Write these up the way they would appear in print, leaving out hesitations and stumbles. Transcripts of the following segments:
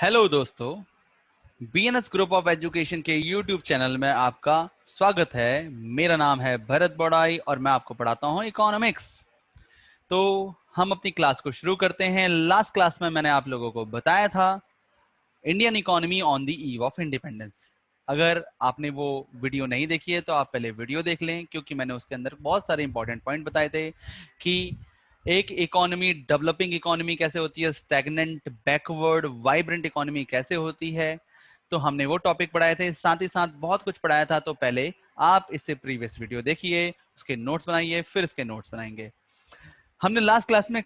Hello दोस्तों, BNS group of education के YouTube channel में आपका स्वागत है। मेरा नाम है भरत बड़ाई और मैं आपको पढ़ाता हूं इकोनॉमिक्स। तो हम अपनी क्लास को शुरू करते हैं। लास्ट क्लास में मैंने आप लोगों को बताया था Indian economy on the eve of independence. अगर आपने वो वीडियो नहीं देखी है तो आप पहले वीडियो देख लें, क्योंकि मैंने उसके अंदर बहुत सारे इंपॉर्टेंट पॉइंट बताए थे कि एक इकोनॉमी डेवलपिंग इकोनॉमी कैसे होती है, स्टैग्नेंट, बैकवर्ड, वाइब्रेंट इकोनॉमी कैसे होती है। तो हमने वो टॉपिक पढ़ाए थे, साथ ही साथ बहुत कुछ पढ़ाया था। तो पहले आप इससे प्रीवियस वीडियो देखिए, उसके नोट्स बनाइए, फिर इसके नोट्स बनाएंगे। हमने लास्ट क्लास में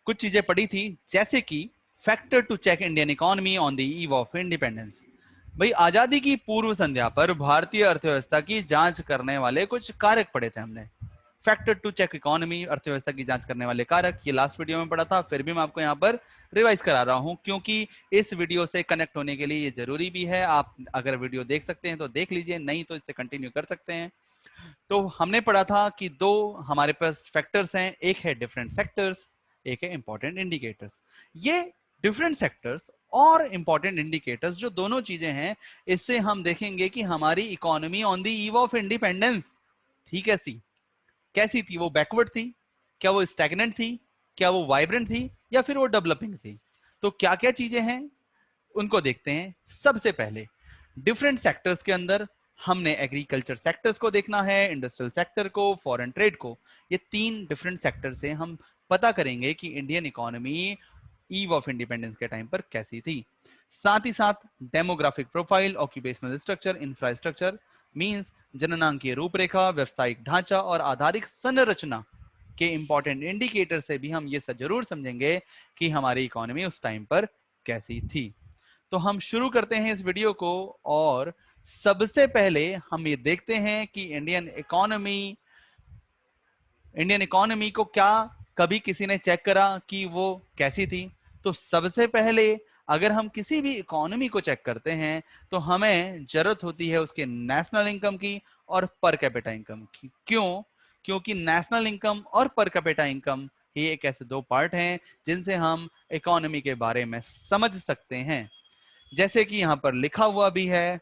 कुछ चीजें पढ़ी थी, जैसे कि factor to check Indian economy on the eve of independence. भाई, आजादी की पूर्व संध्या पर भारतीय अर्थव्यवस्था की जांच करने वाले कुछ कारक पढ़े थे हमने। फैक्टर टू चेक इकोनॉमी, अर्थव्यवस्था की जांच करने वाले कारक, ये लास्ट वीडियो में पढ़ा था। फिर भी मैं आपको यहाँ पर रिवाइज करा रहा हूँ, क्योंकि इस वीडियो से कनेक्ट होने के लिए ये जरूरी भी है। आप अगर वीडियो देख सकते हैं तो देख लीजिए, नहीं तो इससे कंटिन्यू कर सकते हैं। तो हमने पढ़ा था कि दो हमारे पास फैक्टर्स हैं, एक है डिफरेंट सेक्टर्स, एक है इंपॉर्टेंट इंडिकेटर्स। ये डिफरेंट सेक्टर्स और इंपॉर्टेंट इंडिकेटर्स जो दोनों चीजें हैं, इससे हम देखेंगे कि हमारी economy on the eve of independence थी कैसी। कैसी थी वो? बैकवर्ड थी? क्या वो स्टैग्नेंट थी? क्या वो वाइब्रेंट थी? या फिर वो डेवलपिंग थी? तो क्या क्या चीजें हैं उनको देखते हैं। सबसे पहले डिफरेंट सेक्टर्स के अंदर हमने एग्रीकल्चर सेक्टर्स को देखना है, इंडस्ट्रियल सेक्टर को, फॉरेन ट्रेड को। ये तीन डिफरेंट सेक्टर से हम पता करेंगे कि Indian economy eve of independence के टाइम पर कैसी थी। साथ ही साथ demographic profile, occupational structure, infrastructure means जननांकीय रूपरेखा, व्यवसायिक ढांचा और आधारिक संरचना के इंपॉर्टेंट इंडिकेटर से भी हम ये जरूर समझेंगे कि हमारी इकोनॉमी उस टाइम पर कैसी थी। तो हम शुरू करते हैं इस वीडियो को, और सबसे पहले हम ये देखते हैं कि इंडियन इकोनॉमी को क्या कभी किसी ने चेक करा कि वो कैसी थी। तो सबसे पहले अगर हम किसी भी इकोनॉमी को चेक करते हैं तो हमें जरूरत होती है उसके नेशनल इनकम की और पर कैपिटा इनकम की। क्यों? क्योंकि नेशनल इनकम और पर कैपिटा इनकम ये एक ऐसे दो पार्ट हैं जिनसे हम इकोनॉमी के बारे में समझ सकते हैं। जैसे कि यहां पर लिखा हुआ भी है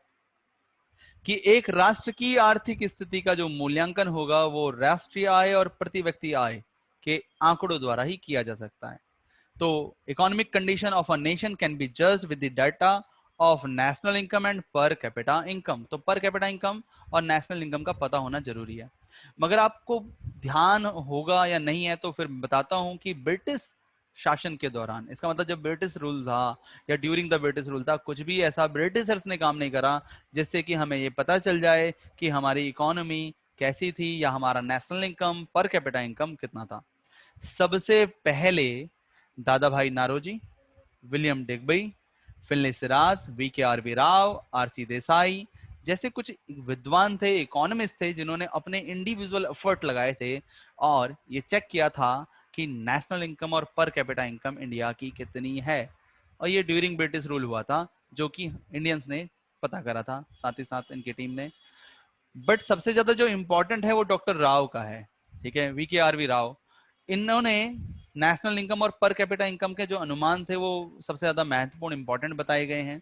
कि एक राष्ट्र की आर्थिक स्थिति का जो मूल्यांकन होगा वो राष्ट्रीय आय और प्रति व्यक्ति आय के आंकड़ों द्वारा ही किया जा सकता है। तो economic condition of a nation can be judged with the data of national income and पर कैपिटा इनकम। तो पर कैपिटा इनकम और नेशनल इनकम का पता होना जरूरी है। मगर आपको ध्यान होगा या नहीं है तो फिर बताता हूं कि ब्रिटिश शासन के दौरान, इसका मतलब जब ब्रिटिश रूल था या ड्यूरिंग द ब्रिटिश रूल था, कुछ भी ऐसा ब्रिटिशर्स ने काम नहीं करा जिससे कि हमें ये पता चल जाए कि हमारी इकोनॉमी कैसी थी या हमारा national income, per capita income कितना था। सबसे पहले Dadabhai Naoroji, William Digby, Findlay Shirras, V K R V. Rao, R C. Desai जैसे कुछ विद्वान थे, इकोनॉमिस्ट थे, जिन्होंने अपने इंडिविजुअल एफर्ट लगाए थे और ये चेक किया था कि नेशनल इनकम और पर कैपिटा इनकम इंडिया की कितनी है। और ये ड्यूरिंग ब्रिटिश रूल हुआ था, जो कि इंडियंस ने पता करा था, साथ ही साथ इनकी टीम ने। बट सबसे ज्यादा जो इंपॉर्टेंट है वो डॉक्टर राव का है, ठीक है, वी.के.आर.वी. राव। इन्होंने नेशनल इनकम और पर कैपिटा इनकम के जो अनुमान थे वो सबसे ज्यादा महत्वपूर्ण इंपॉर्टेंट बताए गए हैं।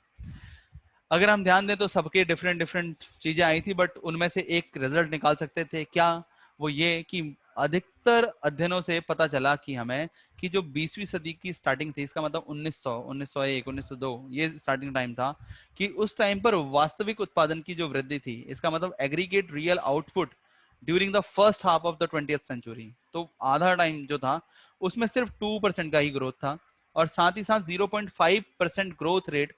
अगर हम ध्यान दें तो सबके डिफरेंट डिफरेंट चीजें आई थी, बट उनमें से एक रिजल्ट निकाल सकते थे। क्या? वो ये कि अधिकतर अध्ययनों से पता चला कि हमें कि जो 20वीं सदी की स्टार्टिंग थी, इसका मतलब 1900, 1901, 1902 ये स्टार्टिंग टाइम था, कि उस टाइम पर वास्तविक उत्पादन की जो वृद्धि थी, इसका मतलब aggregate real output during the first half of the 20th century, तो आधा टाइम जो था उसमें सिर्फ 2% का ही ग्रोथ था। और साथ ही साथ 0.5% growth rate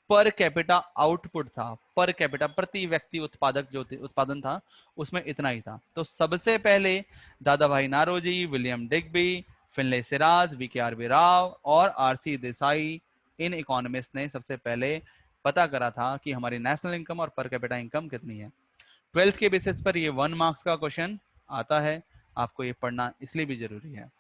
per capita output था, पर कैपिटा प्रति व्यक्ति उत्पादक जो उत्पादन था उसमें इतना ही था। तो सबसे पहले Dadabhai Naoroji, William Digby, Findlay Shirras, V K R V. Rao और आर.सी. देसाई, इन इकोनॉमिस्ट ने सबसे पहले पता करा था कि हमारी नेशनल इनकम और पर कैपिटा इनकम कितनी है। 12th के बेसिस पर ये 1 मार्क्स का क्वेश्चन आता है। आपको ये पढ़ना इसलिए भी जरूरी है,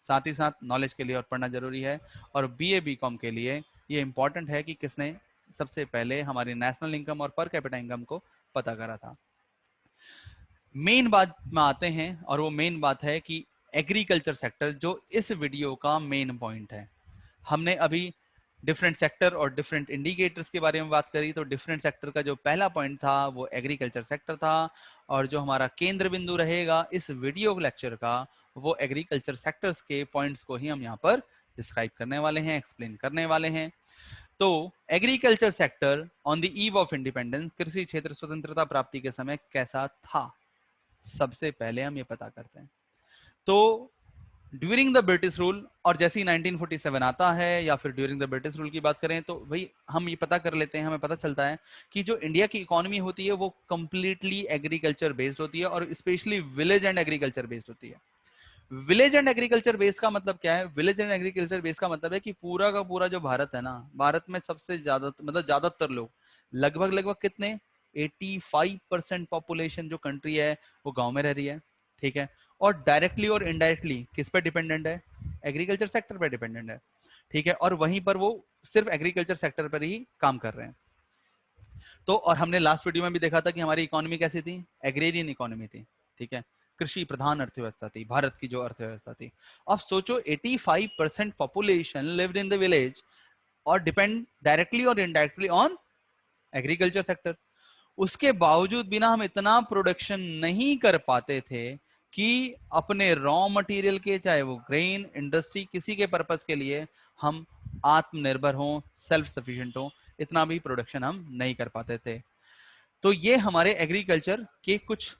साथ ही साथ नॉलेज के लिए और पढ़ना जरूरी है। और बीए बीकॉम के लिए ये इंपॉर्टेंट है कि किसने सबसे पहले हमारी नेशनल इनकम और पर कैपिटा इनकम को पता करा था। मेन बात में आते हैं, और वो मेन बात है कि एग्रीकल्चर सेक्टर जो इस वीडियो का मेन पॉइंट है। हमने अभी डिफरेंट सेक्टर और डिफरेंट इंडिकेटर्स के बारे में बात करी तो डिफरेंट सेक्टर का जो पहला पॉइंट था वो एग्रीकल्चर सेक्टर था, और जो हमारा केंद्र बिंदु रहेगा इस वीडियो लेक्चर का वो एग्रीकल्चर सेक्टर्स के पॉइंट्स को ही हम यहाँ पर डिस्क्राइब करने वाले हैं, एक्सप्लेन करने वाले हैं। तो agriculture sector on the eve of independence, कृषि क्षेत्र स्वतंत्रता प्राप्ति के समय कैसा था, सबसे पहले हम ये पता करते हैं। तो ड्यूरिंग द ब्रिटिश रूल, और जैसे ही 1947 आता है या फिर ड्यूरिंग द ब्रिटिश रूल की बात करें तो भाई हम ये पता कर लेते हैं, हमें पता चलता है कि जो इंडिया की इकोनॉमी होती है वो कंप्लीटली एग्रीकल्चर बेस्ड होती है, और specially village and agriculture based होती है। विलेज एंड एग्रीकल्चर बेस का मतलब क्या है? विलेज एंड एग्रीकल्चर बेस का मतलब है कि पूरा का पूरा जो भारत है ना, भारत में सबसे ज्यादा मतलब ज्यादातर लोग, लगभग लगभग कितने 85% पॉपुलेशन जो कंट्री है वो गांव में रह रही है, ठीक है। और डायरेक्टली और इनडायरेक्टली किस पे डिपेंडेंट है? एग्रीकल्चर सेक्टर पे डिपेंडेंट है, ठीक है। और वहीं पर वो सिर्फ एग्रीकल्चर सेक्टर पर ही काम कर रहे हैं। तो और हमने लास्ट वीडियो में भी देखा था कि हमारी इकोनॉमी कैसी थी? एग्रेरियन इकोनॉमी थी, ठीक है। कृषि प्रधान अर्थव्यवस्था थी भारत की जो अर्थव्यवस्था थी। अब सोचो 85% population lived in the village और डिपेंड डायरेक्टली और इनडायरेक्टली ऑन एग्रीकल्चर सेक्टर। उसके बावजूद भी ना हम इतना प्रोडक्शन नहीं कर पाते थे कि अपने रॉ मटेरियल के, चाहे वो ग्रेन इंडस्ट्री किसी के पर्पस के लिए, हम आत्मनिर्भर हों, सेल्फ सफिशिएंट हों, इतना भी प्रोडक्शन हम नहीं कर पाते थे। तो ये हमारे एग्रीकल्चर के कुछ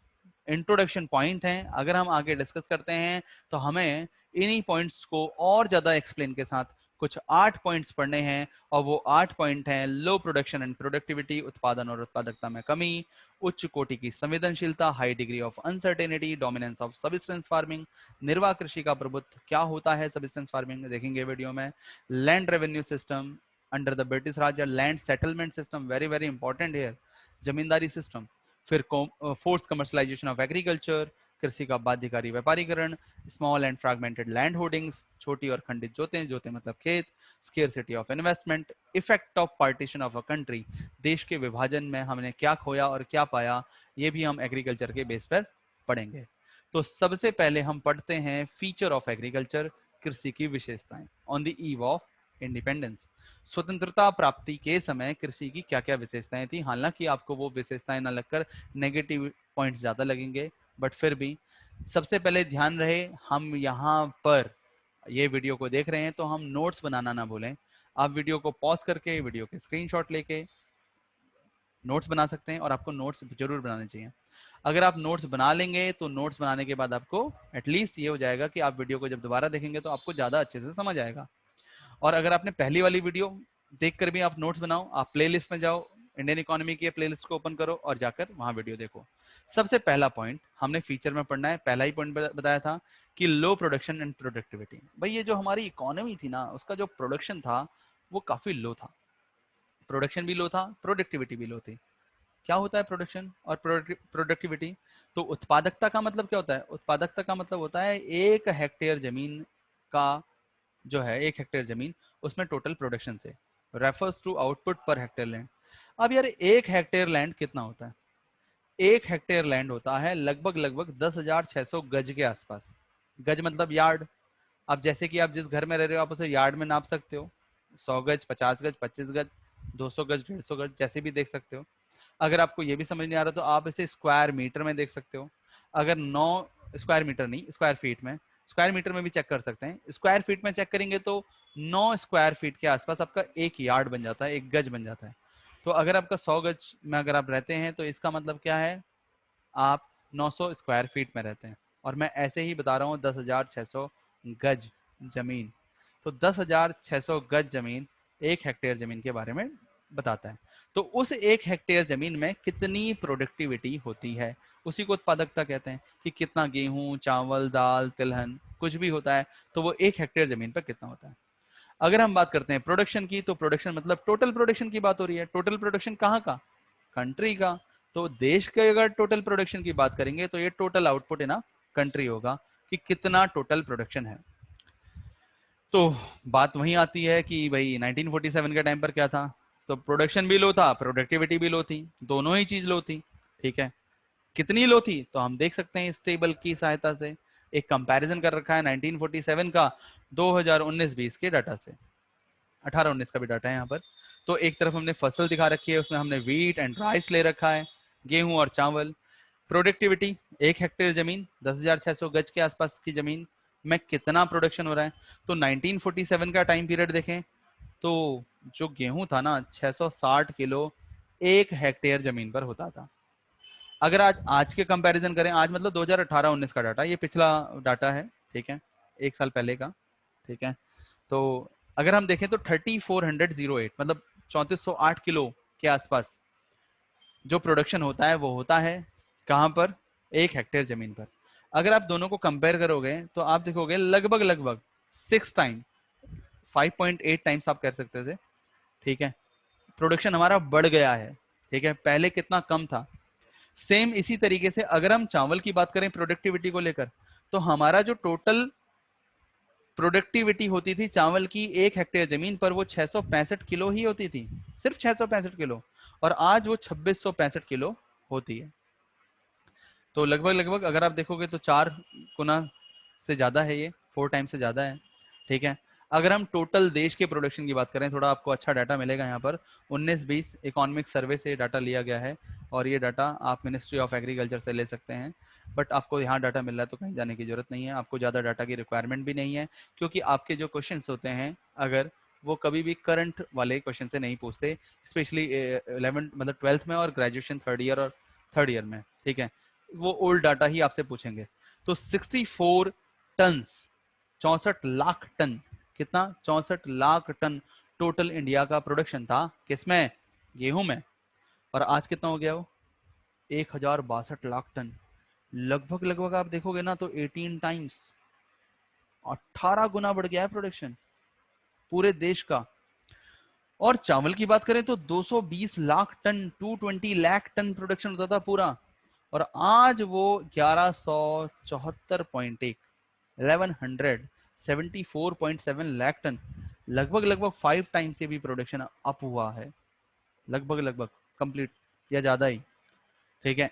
इंट्रोडक्शन पॉइंट हैं। अगर हम आगे डिस्कस करते हैं तो हमें इन्हीं पॉइंट्स को और ज्यादा एक्सप्लेन के साथ कुछ 8 पॉइंट्स पढ़ने हैं, और वो 8 पॉइंट हैं: लो प्रोडक्शन एंड प्रोडक्टिविटी, उत्पादन और उत्पादकता में कमी, उच्च कोटि की संवेदनशीलता, high degree of uncertainty, dominance of subsistence farming, निर्वाह कृषि का प्रभुत्व, क्या होता है सबसिस्टेंस फार्मिंग देखेंगे वीडियो में, land revenue system under the British Raj, land settlement system, very very important here, zamindari system, फिर फोर्स कमर्शलाइजेशन ऑफ एग्रीकल्चर, कृषि का बाध्यकारी व्यापारीकरण, small and fragmented land holdings, छोटी और खंडित जोतें, जोतें मतलब खेत, scarcity of investment, effect of partition of a country, देश के विभाजन में हमने क्या खोया और क्या पाया, ये भी हम एग्रीकल्चर के बेस पर पढ़ेंगे। तो सबसे पहले हम पढ़ते हैं फीचर ऑफ एग्रीकल्चर, कृषि की विशेषताएं on the eve of independence. स्वतंत्रता प्राप्ति के समय कृषि की क्या क्या विशेषताएं थी। हालांकि आपको वो विशेषताएं ना लगकर नेगेटिव पॉइंट्स ज्यादा लगेंगे, बट फिर भी सबसे पहले ध्यान रहे, हम यहाँ पर ये वीडियो को देख रहे हैं तो हम नोट्स बनाना ना भूलें। आप वीडियो को पॉज करके वीडियो के स्क्रीनशॉट लेके नोट्स बना सकते हैं, और आपको नोट्स जरूर बनाने चाहिए। अगर आप नोट्स बना लेंगे तो नोट्स बनाने के बाद आपको एटलीस्ट ये हो जाएगा कि आप वीडियो को जब दोबारा देखेंगे तो आपको ज्यादा अच्छे से समझ आएगा। और अगर आपने पहली वाली वीडियो देखकर भी आप नोट्स बनाओ, आप प्लेलिस्ट में जाओ, इंडियन इकोनॉमी की प्लेलिस्ट को ओपन करो और जाकर वहां वीडियो देखो। सबसे पहला पॉइंट हमने फीचर में पढ़ना है, पहला ही पॉइंट बताया था कि लो प्रोडक्शन एंड प्रोडक्टिविटी। भाई ये जो हमारी इकोनॉमी थी ना, उसका जो प्रोडक्शन था वो काफी लो था। प्रोडक्शन भी लो था, प्रोडक्टिविटी भी लो थी। क्या होता है प्रोडक्शन और प्रोडक्टिविटी? तो उत्पादकता का मतलब क्या होता है? उत्पादकता का मतलब होता है 1 हेक्टेयर जमीन का जो है, 1 हेक्टेयर जमीन, उसमें टोटल प्रोडक्शन से refers two output per hectare land. अब यार 1 हेक्टेयर लैंड कितना होता है? 1 हेक्टेयर लैंड होता है लगभग लगभग 10,600 गज के आसपास। गज मतलब यार्ड। अब जैसे कि आप जिस घर में रह रहे हो आप उसे यार्ड में नाप सकते हो, 100 गज, 50 गज, 25 गज, 200 गज, 150 गज, जैसे भी देख सकते हो। अगर आपको ये भी समझ नहीं आ रहा तो आप इसे स्क्वायर मीटर में देख सकते हो। अगर 9 स्क्वायर मीटर नहीं, स्क्वायर फीट में, स्क्वायर मीटर में भी चेक कर सकते हैं। स्क्वायर फीट में चेक करेंगे तो 9 स्क्वायर फीट के आसपास आपका एक यार्ड बन जाता है, एक गज बन जाता है। तो अगर आपका 100 गज में अगर आप रहते हैं तो इसका मतलब क्या है? आप 900 स्क्वायर फीट में रहते हैं। और मैं ऐसे ही बता रहा हूँ 10,600 गज जमीन। तो 10,600 गज जमीन 1 हेक्टेयर जमीन के बारे में बताता है। तो उस 1 हेक्टेयर जमीन में कितनी प्रोडक्टिविटी होती है, उसी को उत्पादकता कहते हैं। कि कितना गेहूं, चावल, दाल, तिलहन कुछ भी होता है तो वो 1 हेक्टेयर जमीन पर कितना होता है। अगर हम बात करते हैं प्रोडक्शन की, तो प्रोडक्शन मतलब टोटल प्रोडक्शन की बात हो रही है। टोटल प्रोडक्शन कहाँ का? कंट्री का। तो देश के अगर टोटल प्रोडक्शन की बात करेंगे तो ये total output in a country होगा, कि कितना टोटल प्रोडक्शन है। तो बात वहीं आती है कि भाई 1947 के टाइम पर क्या था? तो प्रोडक्शन भी लो था, प्रोडक्टिविटी भी लो थी, दोनों ही चीज लो थी, ठीक है। कितनी लो थी तो हम देख सकते हैं इस टेबल की सहायता से। एक कंपैरिजन कर रखा है 1947 का 2019-20 के डाटा से। 18-19 का भी डाटा है यहाँ पर। तो एक तरफ हमने फसल दिखा रखी है, उसमें हमने व्हीट एंड राइस ले रखा है, गेहूं और चावल। प्रोडक्टिविटी, 1 हेक्टेयर जमीन 10,600 गज के आसपास की जमीन में कितना प्रोडक्शन हो रहा है। तो 1947 का टाइम पीरियड देखें तो जो गेहूं था ना 660 किलो 1 हेक्टेयर जमीन पर होता था। अगर आज के कंपैरिजन करें, आज मतलब 2018-19 का डाटा, ये पिछला डाटा है, ठीक है, 1 साल पहले का, ठीक है। तो अगर हम देखें तो 3408 मतलब 3408 किलो के आसपास जो प्रोडक्शन होता है वो होता है कहां पर, 1 हेक्टेयर जमीन पर। अगर आप दोनों को कंपेयर करोगे तो आप देखोगे लगभग लगभग 6 टाइम, 5.8 टाइम्स आप कह सकते थे, ठीक है, प्रोडक्शन हमारा बढ़ गया है, ठीक है, पहले कितना कम था। सेम इसी तरीके से अगर हम चावल की बात करें प्रोडक्टिविटी को लेकर, तो हमारा जो टोटल प्रोडक्टिविटी होती थी चावल की 1 हेक्टेयर जमीन पर वो 665 किलो ही होती थी, सिर्फ 665 किलो, और आज वो 2665 किलो होती है। तो लगभग लगभग अगर आप देखोगे तो 4 गुना से ज्यादा है, ये 4 टाइम से ज्यादा है, ठीक है। अगर हम टोटल देश के प्रोडक्शन की बात करें, थोड़ा आपको अच्छा डाटा मिलेगा यहाँ पर, 19-20 इकोनॉमिक सर्वे से डाटा लिया गया है, और ये डाटा आप मिनिस्ट्री ऑफ एग्रीकल्चर से ले सकते हैं। बट आपको यहाँ डाटा मिल रहा है तो कहीं जाने की जरूरत नहीं है, आपको ज़्यादा डाटा की रिक्वायरमेंट भी नहीं है, क्योंकि आपके जो क्वेश्चन होते हैं अगर वो कभी भी करंट वाले क्वेश्चन से नहीं पूछते, स्पेशली 11 मतलब 12th में और ग्रेजुएशन 3rd ईयर और 3rd ईयर में, ठीक है, वो ओल्ड डाटा ही आपसे पूछेंगे। तो 64 टन, 64 लाख टन, कितना, 64 लाख टन टोटल इंडिया का प्रोडक्शन था, किसमें, गेहूं में। और आज कितना हो गया वो, 1062 लाख टन। लगभग लगभग आप देखोगे ना तो 18 टाइम्स, 18 गुना बढ़ गया है प्रोडक्शन पूरे देश का। और चावल की बात करें तो 220 lakh ton, 220 lakh ton production होता था पूरा, और आज वो 1174.1, 1174.7 लाख टन, लगभग लगभग 5 टाइम से भी प्रोडक्शन अप हुआ है, लगभग लगभग कंप्लीट या ज्यादा ही, ठीक है।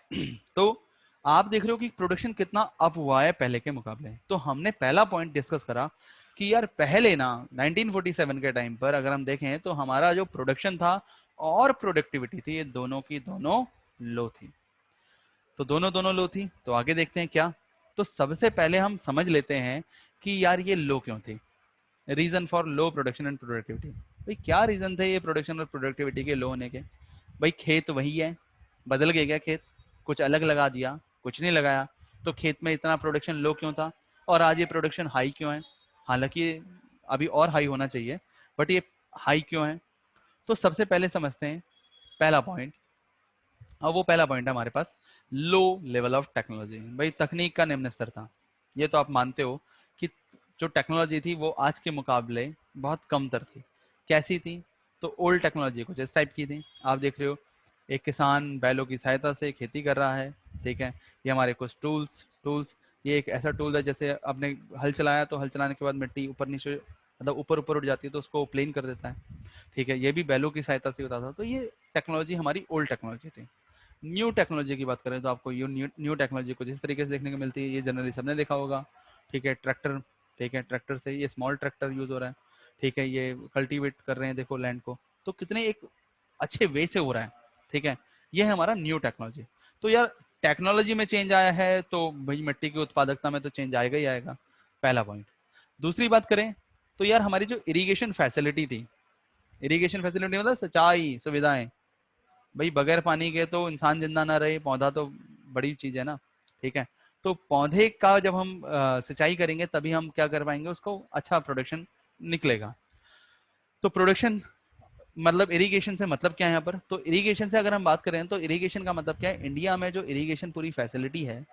तो आप देख रहे हो कि प्रोडक्शन कितना अप हुआ है पहले के मुकाबले। तो हमने पहला पॉइंट डिस्कस करा कि यार पहले ना 1947 के टाइम पर अगर हम देखें तो हमारा जो प्रोडक्शन था और प्रोडक्टिविटी थी, ये दोनों की दोनों लो थी। तो दोनों दोनों लो थी, तो आगे देखते हैं क्या। तो सबसे पहले हम समझ लेते हैं कि यार ये लो क्यों थी, reason for low production and productivity. भाई क्या रीजन थे ये प्रोडक्शन और प्रोडक्टिविटी के लो होने के। भाई खेत वही है, बदल गया क्या खेत, कुछ अलग लगा दिया, कुछ नहीं लगाया, तो खेत में इतना प्रोडक्शन लो क्यों था, और आज ये प्रोडक्शन हाई क्यों है। हालांकि अभी और हाई होना चाहिए, बट ये हाई क्यों है। तो सबसे पहले समझते हैं पहला पॉइंट। अब वो पहला पॉइंट है हमारे पास, लो लेवल ऑफ टेक्नोलॉजी। भाई तकनीक का निम्न स्तर था, ये तो आप मानते हो कि जो टेक्नोलॉजी थी वो आज के मुकाबले बहुत कम तर थी। कैसी थी, तो ओल्ड टेक्नोलॉजी कुछ इस टाइप की थी। आप देख रहे हो एक किसान बैलों की सहायता से खेती कर रहा है, ठीक है, ये हमारे कुछ टूल्स, ये एक ऐसा टूल है जैसे आपने हल चलाया तो हल चलाने के बाद मिट्टी ऊपर नीचे मतलब ऊपर ऊपर उठ जाती है तो उसको प्लेन कर देता है, ठीक है, ये भी बैलों की सहायता से होता था। तो ये टेक्नोलॉजी हमारी ओल्ड टेक्नोलॉजी थी। न्यू टेक्नोलॉजी की बात करें तो आपको ये न्यू टेक्नोलॉजी कुछ इस तरीके से देखने को मिलती है, ये जनरली सबने देखा होगा, ठीक है, ट्रैक्टर, ठीक है, ट्रैक्टर से ये स्मॉल ट्रैक्टर यूज हो रहा है, ठीक है, ये कल्टीवेट कर रहे हैं देखो लैंड को, तो कितने एक अच्छे वे से हो रहा है, ठीक है, ये है हमारा न्यू टेक्नोलॉजी। तो यार टेक्नोलॉजी में चेंज आया है तो भाई मिट्टी की उत्पादकता में तो चेंज आएगा ही आएगा, पहला पॉइंट। दूसरी बात करें तो यार हमारी जो इरिगेशन फैसिलिटी थी, इरिगेशन फैसिलिटी मतलब सिंचाई सुविधाएं, भाई बगैर पानी के तो इंसान जिंदा ना रहे, पौधा तो बड़ी चीज है ना, ठीक है। तो पौधे का जब हम सिंचाई करेंगे तभी हम क्या कर पाएंगे, उसको अच्छा प्रोडक्शन निकलेगा। तो प्रोडक्शन मतलब इरिगेशन से मतलब क्या है यहाँ पर, तो इरिगेशन से अगर हम बात करें तो इरिगेशन का मतलब क्या है, इंडिया में जो इरिगेशन पूरी फैसिलिटी है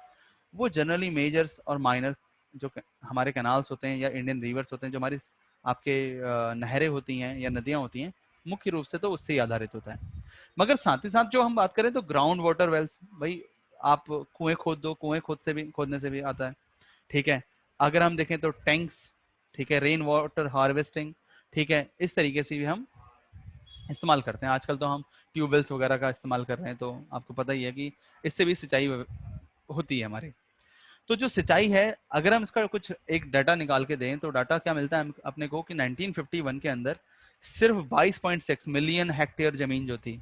वो जनरली मेजर्स और माइनर जो हमारे कैनाल्स होते हैं या इंडियन रिवर्स होते हैं, जो हमारी आपके नहरें होती हैं या नदियां होती हैं, मुख्य रूप से तो उससे ही आधारित होता है। मगर साथ ही साथ जो हम बात करें तो ग्राउंड वाटर वेल्स, भाई आप कुएं खोद दो, कुएं खोद से भी खोदने से भी आता है, ठीक है। अगर हम देखें तो टैंक्स, ठीक है, रेन वाटर हार्वेस्टिंग, ठीक है, इस तरीके से भी हम इस्तेमाल करते हैं। आजकल तो हम ट्यूबवेल्स वगैरह का इस्तेमाल कर रहे हैं, तो आपको पता ही है कि इससे भी सिंचाई होती है हमारी। तो जो सिंचाई है, अगर हम इसका कुछ एक डाटा निकाल के दें तो डाटा क्या मिलता है अपने को कि 1951 के अंदर सिर्फ 22.6 मिलियन हेक्टेयर जमीन जो थी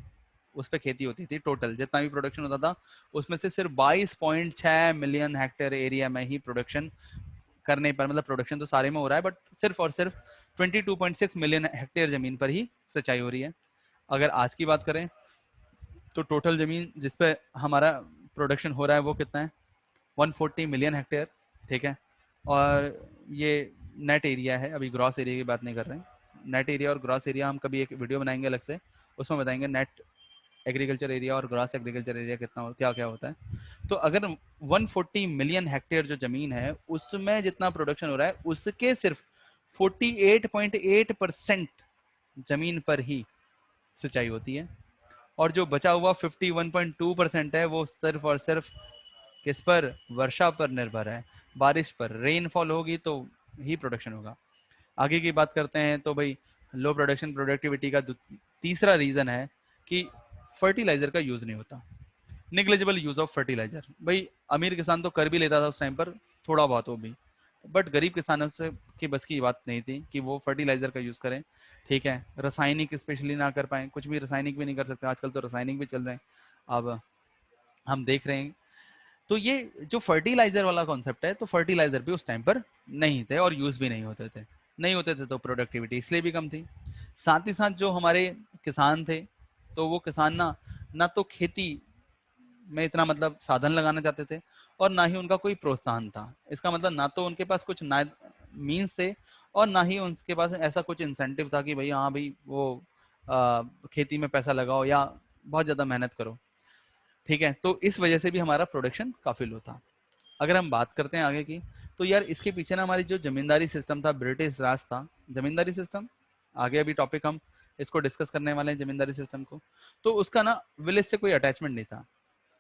उस पर खेती होती थी। टोटल जितना भी प्रोडक्शन होता था उसमें से सिर्फ 22.6 मिलियन हेक्टेयर एरिया में ही प्रोडक्शन करने पर, मतलब प्रोडक्शन तो सारे में हो रहा है बट सिर्फ और सिर्फ 22.6 मिलियन हेक्टेयर जमीन पर ही सिंचाई हो रही है। अगर आज की बात करें तो टोटल जमीन जिस पे हमारा प्रोडक्शन हो रहा है वो कितना है, 140 मिलियन हेक्टेयर। ठीक है, और ये नेट एरिया है, अभी ग्रॉस एरिया की बात नहीं कर रहे हैं। नेट एरिया और ग्रॉस एरिया हम कभी एक वीडियो बनाएंगे अलग से, उसमें बताएंगे नेट एग्रीकल्चर एरिया और ग्रॉस एग्रीकल्चर एरिया कितना क्या क्या होता है। तो अगर 140 मिलियन हेक्टेयर जो जमीन है उसमें जितना प्रोडक्शन हो रहा है उसके सिर्फ 48.8% जमीन पर ही सिंचाई होती है, और जो बचा हुआ 51.2% है वो सिर्फ और सिर्फ किस पर, वर्षा पर निर्भर है। बारिश पर, रेनफॉल होगी तो ही प्रोडक्शन होगा। आगे की बात करते हैं तो भाई लो प्रोडक्शन प्रोडक्टिविटी का तीसरा रीजन है कि फर्टिलाइजर का यूज नहीं होता। Negligible use of fertilizer. भाई अमीर किसान तो कर भी लेता था उस टाइम पर थोड़ा बहुत हो भी, बट गरीब किसानों से की बस की बात नहीं थी कि वो फर्टिलाइजर का यूज करें। ठीक है, रासायनिक स्पेशली ना कर पाए, कुछ भी रासायनिक भी नहीं कर सकते, आजकल तो रासायनिक भी चल रहे हैं अब हम देख रहे हैं। तो ये जो फर्टिलाइजर वाला कॉन्सेप्ट है, तो फर्टिलाइजर भी उस टाइम पर नहीं थे और यूज भी नहीं होते थे। नहीं होते थे तो प्रोडक्टिविटी इसलिए भी कम थी। साथ ही साथ जो हमारे किसान थे तो वो किसान ना ना तो खेती में इतना मतलब साधन लगाना चाहते थे और ना ही उनका कोई प्रोत्साहन था। इसका मतलब ना तो उनके पास कुछ ना मीन्स थे और ना ही उनके पास ऐसा कुछ इंसेंटिव था कि भाई हाँ भाई वो खेती में पैसा लगाओ या बहुत ज्यादा मेहनत करो। ठीक है, तो इस वजह से भी हमारा प्रोडक्शन काफी लो था। अगर हम बात करते हैं आगे की, तो यार इसके पीछे ना हमारी जो जमींदारी सिस्टम था, ब्रिटिश राज था, जमींदारी सिस्टम आगे अभी टॉपिक हम इसको डिस्कस करने वाले हैं जमींदारी सिस्टम को। तो उसका ना विलेज से कोई अटैचमेंट नहीं था।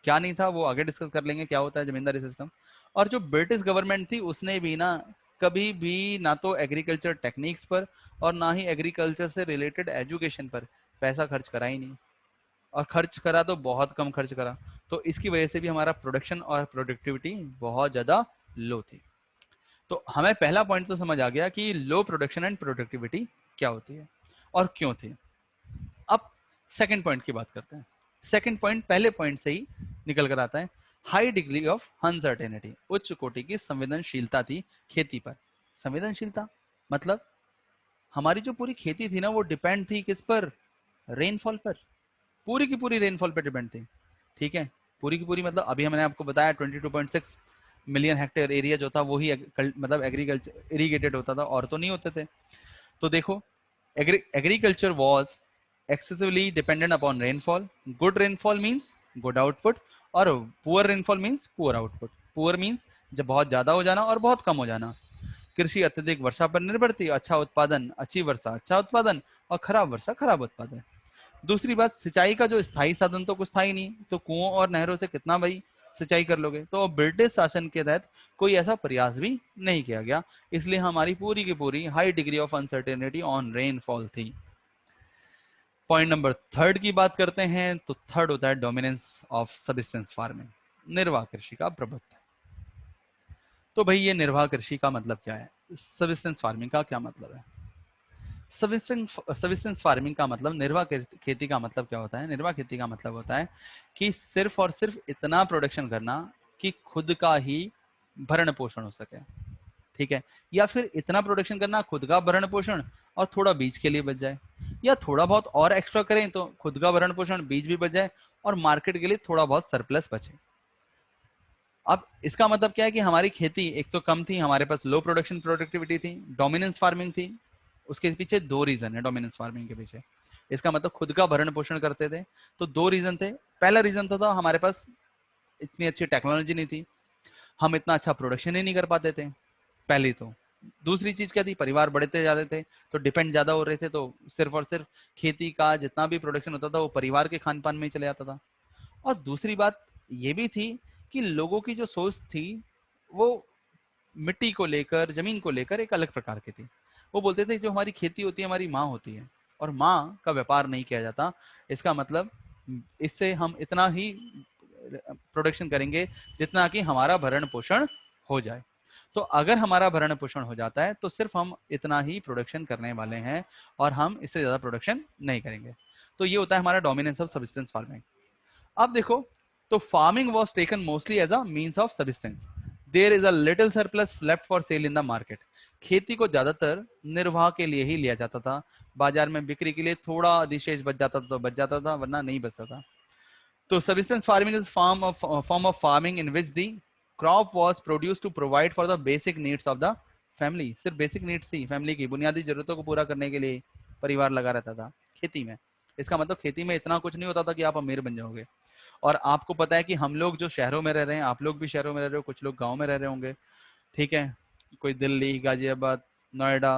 क्या नहीं था वो आगे डिस्कस कर लेंगे क्या होता है जमींदारी सिस्टम। और जो ब्रिटिश गवर्नमेंट थी उसने भी ना कभी भी ना तो एग्रीकल्चर टेक्निक्स पर और ना ही एग्रीकल्चर से रिलेटेड एजुकेशन पर पैसा खर्च करा ही नहीं, और खर्च करा तो बहुत कम खर्च करा। तो इसकी वजह से भी हमारा प्रोडक्शन और प्रोडक्टिविटी बहुत ज्यादा लो थी। तो हमें पहला पॉइंट तो समझ आ गया कि लो प्रोडक्शन एंड प्रोडक्टिविटी क्या होती है और क्यों थी। अब सेकंड पॉइंट की बात करते हैं। सेकंड पॉइंट पहले पॉइंट से ही निकल कर आता है, हाई डिग्री ऑफ अनसर्टेनिटी, उच्च कोटि की संवेदनशीलता थी खेती पर। संवेदनशीलता मतलब हमारी जो पूरी खेती थी ना वो डिपेंड थी किस पर, रेनफॉल पर। पूरी की पूरी रेनफॉल पर डिपेंड थी। ठीक है, पूरी की पूरी मतलब अभी मैंने आपको बताया 22.6 मिलियन हेक्टेयर एरिया जो था वो ही मतलब एग्रीकल्चर इरिगेटेड होता था और तो नहीं होते थे। तो देखो agriculture was excessively dependent upon rainfall. Good rainfall means good output और poor rainfall means poor output. Poor means जब बहुत ज्यादा हो जाना और बहुत कम हो जाना। कृषि अत्यधिक वर्षा पर निर्भर थी, अच्छा उत्पादन, अच्छी वर्षा अच्छा उत्पादन, और खराब वर्षा खराब उत्पादन। दूसरी बात, सिंचाई का जो स्थायी साधन तो कुछ था ही नहीं, तो कुओं और नहरों से कितना भाई सिंचाई कर लोगे। तो ब्रिटिश शासन के तहत कोई ऐसा प्रयास भी नहीं किया गया, इसलिए हमारी पूरी की पूरी high degree of uncertainty on rainfall थी। पॉइंट नंबर थर्ड की बात करते हैं, तो थर्ड होता है डोमिनेंस ऑफ सबिस्टेंस फार्मिंग, निर्वाह कृषि का प्रभुत्व। तो भाई ये निर्वाह कृषि का मतलब क्या है, सबिस्टेंस फार्मिंग का क्या मतलब है। सबिस्टेंस फार्मिंग का मतलब, निर्वाह खेती का मतलब क्या होता है। निर्वाह खेती का मतलब होता है कि सिर्फ और सिर्फ इतना प्रोडक्शन करना कि खुद का ही भरण पोषण हो सके। ठीक है, या फिर इतना प्रोडक्शन करना खुद का भरण पोषण और थोड़ा बीज के लिए बच जाए, या थोड़ा बहुत और एक्स्ट्रा करें तो खुद का भरण पोषण बीज भी बच जाए और मार्केट के लिए थोड़ा बहुत सरप्लस बचे। अब इसका मतलब क्या है कि हमारी खेती एक तो कम थी, हमारे पास लो प्रोडक्शन प्रोडक्टिविटी थी, डोमिनेंस फार्मिंग थी। उसके पीछे दो रीजन है डोमिनेंस फार्मिंग के पीछे। इसका मतलब खुद का भरण पोषण करते थे, तो दो रीजन थे। पहला रीजन तो था हमारे पास इतनी अच्छी टेक्नोलॉजी नहीं थी, हम इतना अच्छा प्रोडक्शन ही नहीं कर पाते थे पहली तो। दूसरी चीज क्या थी, परिवार बढ़ते जा रहे थे तो डिपेंड ज्यादा हो रहे थे, तो सिर्फ और सिर्फ खेती का जितना भी प्रोडक्शन होता था वो परिवार के खान पान में ही चले जाता था। और दूसरी बात ये भी थी कि लोगों की जो सोच थी वो मिट्टी को लेकर, जमीन को लेकर एक अलग प्रकार की थी। वो बोलते थे जो हमारी खेती होती है हमारी माँ होती है और माँ का व्यापार नहीं किया जाता। इसका मतलब इससे हम इतना ही प्रोडक्शन करेंगे जितना कि हमारा भरण पोषण हो जाए। तो अगर हमारा भरण पोषण हो जाता है तो सिर्फ हम इतना ही प्रोडक्शन करने वाले हैं और हम इससे ज्यादा प्रोडक्शन नहीं करेंगे। तो ये होता है हमारा डोमिनेंस ऑफ सब्सिस्टेंस फार्मिंग। अब देखो, तो farming was taken mostly as a means of subsistence, there is a little surplus left for sale in the market. खेती को ज्यादातर निर्वाह के लिए ही लिया जाता था, बाजार में बिक्री के लिए थोड़ा अधिशेष बच जाता था तो बच जाता था, वरना नहीं बचता था। तो subsistence farming is form of farming in which the crop was produced to provide for the basic needs of the family। सिर्फ बेसिक नीड्स थी, फैमिली की बुनियादी जरूरतों को पूरा करने के लिए परिवार लगा रहता था खेती में। इसका मतलब खेती में इतना कुछ नहीं होता था कि आप अमीर बन जाओगे। और आपको पता है कि हम लोग जो शहरों में रह रहे हैं, आप लोग भी शहरों में रह रहे हो, कुछ लोग गाँव में रह रहे होंगे, ठीक है, कोई दिल्ली, गाजियाबाद, नोएडा,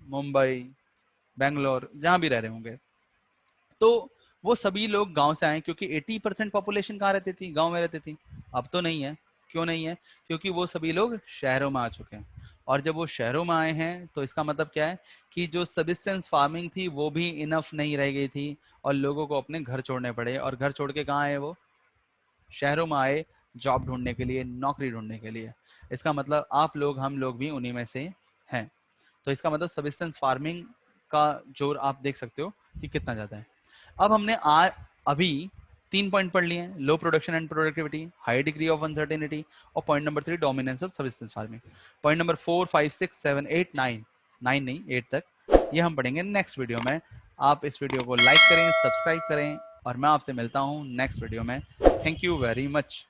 मुंबई, बेंगलोर, जहां भी रह रहे होंगे, तो वो सभी लोग गांव से आए, क्योंकि 80% पॉपुलेशन कहाँ रहती थी, गांव में रहती थी। अब तो नहीं है। क्यों नहीं है? क्योंकि वो सभी लोग शहरों में आ चुके हैं। और जब वो शहरों में आए हैं तो इसका मतलब क्या है कि जो सबिस्टेंस फार्मिंग थी वो भी इनफ नहीं रह गई थी और लोगों को अपने घर छोड़ने पड़े। और घर छोड़ के कहाँ आए? वो शहरों में आए, जॉब ढूंढने के लिए, नौकरी ढूंढने के लिए। इसका मतलब आप लोग, हम लोग भी उन्हीं में से हैं। तो इसका मतलब सबिस्टेंस फार्मिंग का जोर आप देख सकते हो कि कितना ज्यादा है। अब हमने अभी 3 पॉइंट पढ़ लिए हैं, low production and productivity, high degree of uncertainty, और point number 3 dominance of subsistence farming. Point number 4, 5, 6, 7, 8, 9, 9 नहीं 8 तक, ये हम पढ़ेंगे नेक्स्ट वीडियो में। आप इस वीडियो को लाइक करें, सब्सक्राइब करें, और मैं आपसे मिलता हूं नेक्स्ट वीडियो में। Thank you very much.